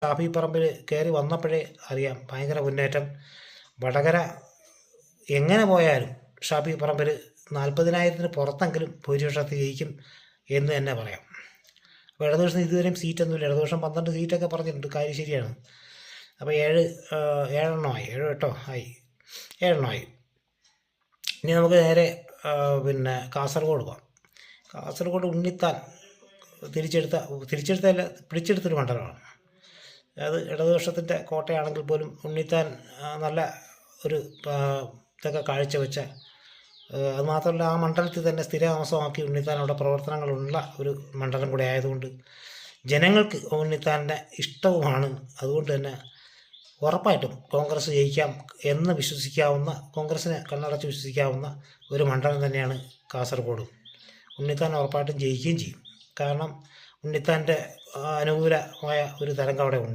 ഷാഫി പറമ്പിൽ കയറി വന്നപ്പോഴേ അറിയാം ഭയങ്കര മുന്നേറ്റം. വടകര എങ്ങനെ പോയാലും ഷാഫി പറമ്പിൽ 40,000-ന് പുറത്തെങ്കിലും ഭൂരിപക്ഷത്തിൽ ജയിക്കും എന്ന് തന്നെ പറയാം. അപ്പോൾ ഇടതുപക്ഷം ഇതുവരെയും സീറ്റൊന്നുമില്ല. ഇടതുപക്ഷം 12 സീറ്റൊക്കെ പറഞ്ഞിട്ടുണ്ട്, കാര്യം ശരിയാണ്. അപ്പോൾ 7 എണ്ണം ആയി. ഇനി നമുക്ക് നേരെ കാസർഗോഡ് പോകാം. കാസർഗോഡ് ഉണ്ണിത്താൻ പിടിച്ചെടുത്തൊരു മണ്ഡലമാണ്. അത് ഇടതുപക്ഷത്തിൻ്റെ കോട്ടയാണെങ്കിൽ പോലും ഉണ്ണിത്താൻ നല്ല ഒരു ഇതൊക്കെ കാഴ്ചവെച്ച, അതുമാത്രമല്ല ആ മണ്ഡലത്തിൽ തന്നെ സ്ഥിരതാമസമാക്കി ഉണ്ണിത്താൻ അവിടെ പ്രവർത്തനങ്ങളുള്ള ഒരു മണ്ഡലം കൂടെ ആയതുകൊണ്ട് ജനങ്ങൾക്ക് ഉണ്ണിത്താൻ്റെ ഇഷ്ടവുമാണ്. അതുകൊണ്ട് തന്നെ ഉറപ്പായിട്ടും കോൺഗ്രസ് ജയിക്കാം എന്ന് വിശ്വസിക്കാവുന്ന, കോൺഗ്രസിനെ കണ്ണടച്ച് വിശ്വസിക്കാവുന്ന ഒരു മണ്ഡലം തന്നെയാണ് കാസർഗോഡ്. ഉണ്ണിത്താൻ ഉറപ്പായിട്ടും ജയിക്കുകയും ചെയ്യും. കാരണം ഉണ്ണിത്താൻ്റെ അനുകൂലമായ ഒരു തരംഗം അവിടെ ഉണ്ട്.